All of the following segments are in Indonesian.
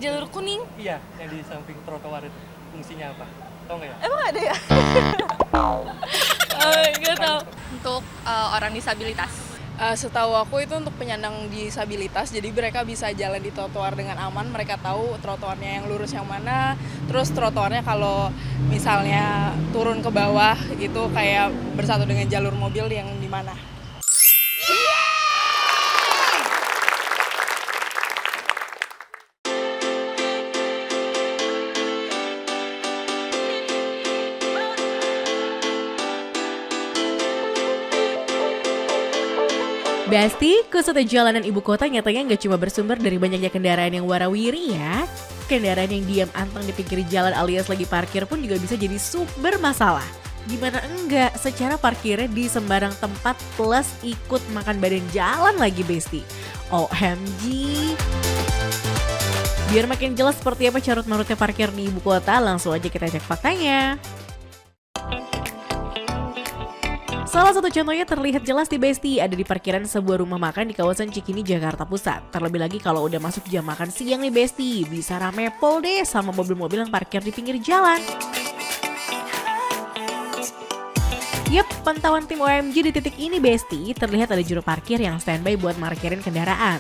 jalur kuning. Iya, yang di samping trotoar itu. Fungsinya apa? Tahu nggak ya? Emang ada ya? Nggak tahu. Untuk orang disabilitas. Setahu aku itu untuk penyandang disabilitas, jadi mereka bisa jalan di trotoar dengan aman. Mereka tahu trotoarnya yang lurus yang mana, terus trotoarnya kalau misalnya turun ke bawah itu kayak bersatu dengan jalur mobil yang di mana. Besti, kusut jalanan ibu kota nyatanya nggak cuma bersumber dari banyaknya kendaraan yang warawiri ya. Kendaraan yang diam anteng di pinggir jalan alias lagi parkir pun juga bisa jadi sumber masalah. Gimana enggak, secara parkirnya di sembarang tempat plus ikut makan badan jalan lagi Besti. OMG. Biar makin jelas seperti apa carut-marutnya parkir di ibu kota, langsung aja kita cek faktanya. Salah satu contohnya terlihat jelas di Besti, ada di parkiran sebuah rumah makan di kawasan Cikini, Jakarta Pusat. Terlebih lagi kalau udah masuk jam makan siang nih Besti, bisa rame pol deh sama mobil-mobil yang parkir di pinggir jalan. Yap, pantauan tim OMG di titik ini Besti, terlihat ada juru parkir yang standby buat parkirin kendaraan.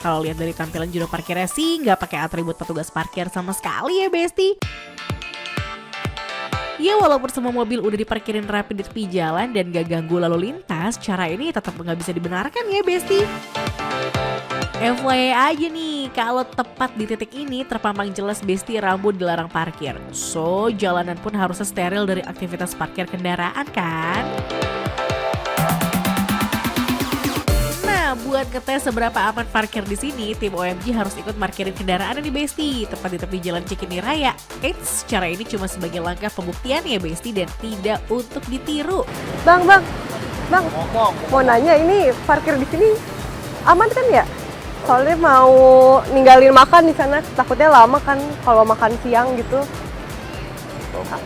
Kalau lihat dari tampilan juru parkirnya sih nggak pakai atribut petugas parkir sama sekali ya Besti. Ya walaupun semua mobil udah diparkirin rapi di tepi jalan dan gak ganggu lalu lintas, cara ini tetap nggak bisa dibenarkan ya Besti. FYI aja nih, kalau tepat di titik ini terpampang jelas Besti rambu dilarang parkir. So, jalanan pun harusnya steril dari aktivitas parkir kendaraan kan? Buat ngetes seberapa aman parkir di sini, tim OMG harus ikut parkirin kendaraan di Besti, tepat di tepi jalan Cikini Raya. Eits, cara ini cuma sebagai langkah pembuktian ya Besti dan tidak untuk ditiru. Bang, mau nanya ini parkir di sini aman kan ya? Soalnya mau ninggalin makan di sana, takutnya lama kan kalau makan siang gitu.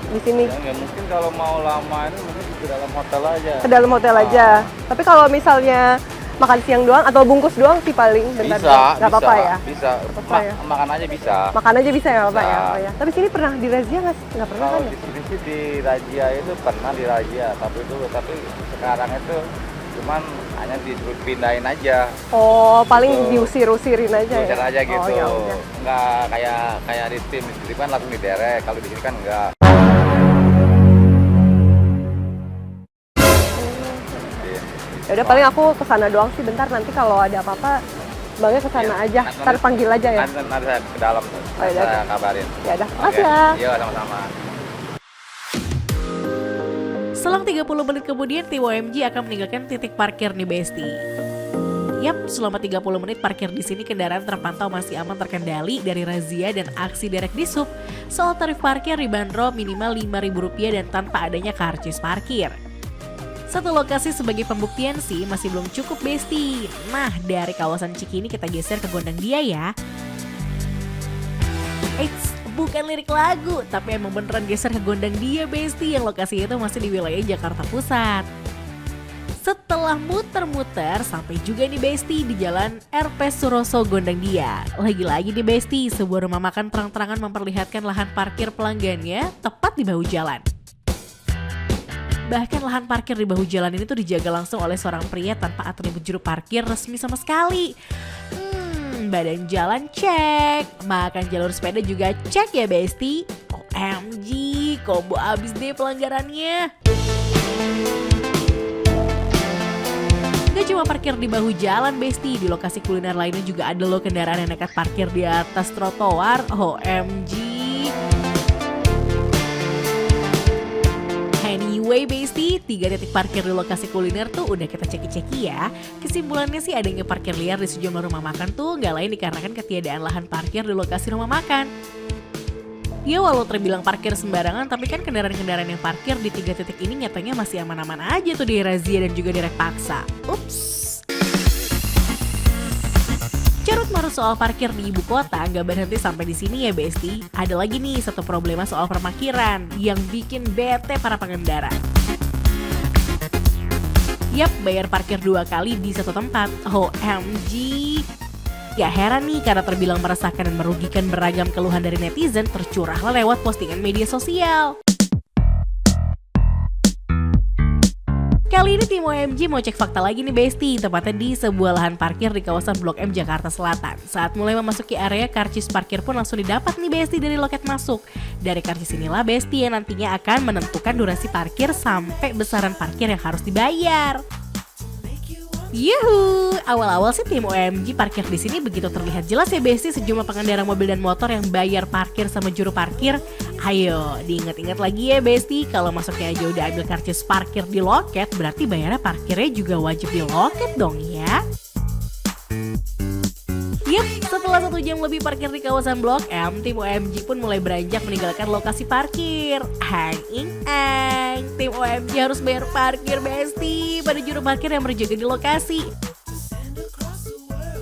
Di sini. Ya, mungkin kalau mau lama ini mungkin ke dalam hotel aja. Ke dalam hotel aja. Tapi kalau misalnya makan siang doang atau bungkus doang sih paling bentar doang. Nggak apa-apa ya? Bisa, Ya? makan aja bisa. Makan aja bisa ya Bapak ya? Oh, ya. Tapi sini pernah dirazia nggak sih? Nggak pernah Kalau kan ya? di sini sih di razia itu pernah dirazia, tapi sekarang itu cuman hanya disuruh pindahin aja. Oh, paling Gitu. diusir-usirin aja ya? Diusir aja gitu. Oh, ya udah. Nggak kayak di tim kan langsung diderek, kalau di sini kan enggak. Ya udah paling aku kesana doang sih bentar, nanti kalau ada apa-apa Bangnya kesana aja, ntar panggil aja ya? Nanti saya ke dalam, Oh, ya saya udah. kabarin. Ya udah, makasih ya. Iya, sama-sama. Selang 30 menit kemudian tim OMG akan meninggalkan titik parkir nih Besti. Yap, selama 30 menit parkir di sini kendaraan terpantau masih aman terkendali dari razia dan aksi derek di sub. Soal tarif parkir dibanderol minimal Rp5.000 dan tanpa adanya karcis parkir. Satu lokasi sebagai pembuktian sih masih belum cukup Besti. Nah, dari kawasan Cikini kita geser ke Gondang Dia ya. Eits, bukan lirik lagu, tapi emang beneran geser ke Gondang Dia Besti yang lokasi itu masih di wilayah Jakarta Pusat. Setelah muter-muter sampai juga nih Besti di jalan RP Suroso Gondang Dia. Lagi-lagi nih Besti, sebuah rumah makan terang-terangan memperlihatkan lahan parkir pelanggannya tepat di bahu jalan. Bahkan lahan parkir di bahu jalan ini tuh dijaga langsung oleh seorang pria tanpa atribut juru parkir resmi sama sekali. Badan jalan cek, makan jalur sepeda juga cek ya Besti. OMG, combo abis deh pelanggarannya. Gak cuma parkir di bahu jalan Besti, di lokasi kuliner lainnya juga ada loh kendaraan yang nekat parkir di atas trotoar. OMG. Anyway Besti, 3 titik parkir di lokasi kuliner tuh udah kita ceki-ceki ya. Kesimpulannya sih adanya parkir liar di sejumlah rumah makan tuh gak lain dikarenakan ketiadaan lahan parkir di lokasi rumah makan. Ya walau terbilang parkir sembarangan, tapi kan kendaraan-kendaraan yang parkir di 3 titik ini nyatanya masih aman-aman aja tuh di razia dan juga direk paksa. Ups. Carut marut soal parkir di ibu kota nggak berhenti sampai di sini ya Besti. Ada lagi nih satu problema soal parkiran yang bikin bete para pengendara. Yap, bayar parkir 2 kali di satu tempat. OMG. Gak heran nih karena terbilang meresahkan dan merugikan beragam keluhan dari netizen tercurahlah lewat postingan media sosial. Kali ini tim OMG mau cek fakta lagi nih Besti, tepatnya di sebuah lahan parkir di kawasan Blok M Jakarta Selatan. Saat mulai memasuki area, karcis parkir pun langsung didapat nih Besti dari loket masuk. Dari karcis inilah Besti yang nantinya akan menentukan durasi parkir sampai besaran parkir yang harus dibayar. Yuhu, awal-awal sih tim OMG parkir di sini begitu terlihat jelas ya Besti, sejumlah pengendara mobil dan motor yang bayar parkir sama juru parkir. Ayo, diingat-ingat lagi ya Besti, kalau masuknya aja udah ambil karcis parkir di loket, berarti bayarnya parkirnya juga wajib di loket dong ya. Yap, setelah 1 jam lebih parkir di kawasan Blok M, tim OMG pun mulai beranjak meninggalkan lokasi parkir. Tim OMG harus bayar parkir Besti pada juru parkir yang berjaga di lokasi.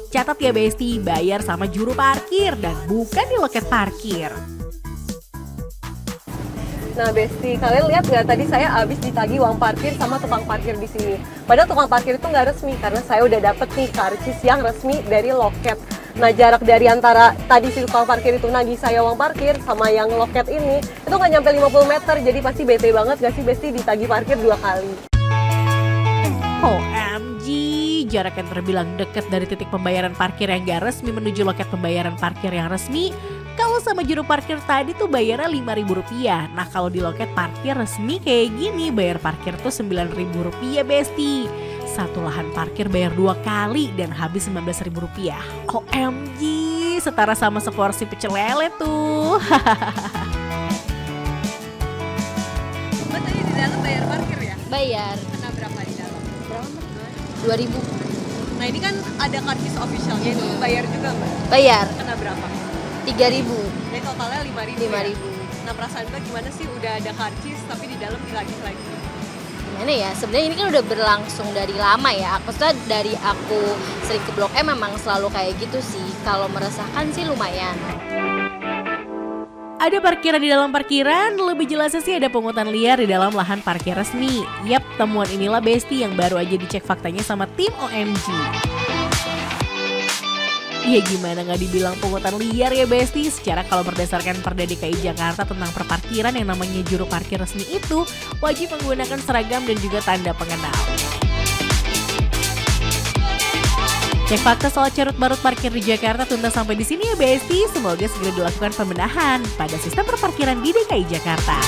Catat ya Besti, bayar sama juru parkir dan bukan di loket parkir. Nah Besti, kalian lihat nggak tadi saya habis ditagih uang parkir sama tukang parkir di sini. Padahal tukang parkir itu nggak resmi karena saya udah dapet nih karcis yang resmi dari loket. Nah jarak dari antara tadi si tukang parkir itu nagih saya uang parkir sama yang loket ini itu nggak nyampe 50 meter. Jadi pasti bete banget gak sih Besti ditagih parkir 2 kali. OMG, jarak yang terbilang dekat dari titik pembayaran parkir yang gak resmi menuju loket pembayaran parkir yang resmi. Kalau sama juru parkir tadi tuh bayarnya Rp5.000. Nah kalau di loket parkir resmi kayak gini bayar parkir tuh Rp9.000 Besti. Satu lahan parkir bayar 2 kali dan habis Rp19.000. OMG, setara sama seporsi pecel lele tuh. Mbak tadi di dalam bayar parkir ya? Bayar. Kena berapa di dalam? Berapa? 2.000. Nah ini kan ada karcis officialnya itu bayar juga Mbak? Bayar. Kena berapa? 3.000. Jadi totalnya 5.000 ya? 5.000. Nah perasaan Mbak gimana sih udah ada karcis tapi di dalam dilagih lagi? Gimana ya? Sebenarnya ini kan udah berlangsung dari lama ya. Maksudnya dari aku sering ke Blok M memang selalu kayak gitu sih. Kalau meresahkan sih lumayan. Ada parkiran di dalam parkiran, lebih jelasnya sih ada pungutan liar di dalam lahan parkir resmi. Yap, temuan inilah Besti yang baru aja dicek faktanya sama tim OMG. Ya gimana nggak dibilang pungutan liar ya Besti? Secara kalau berdasarkan Perda DKI Jakarta tentang perparkiran yang namanya juru parkir resmi itu wajib menggunakan seragam dan juga tanda pengenal. Cek fakta soal carut barut parkir di Jakarta tuntas sampai di sini ya Besti. Semoga segera dilakukan pembenahan pada sistem perparkiran di DKI Jakarta.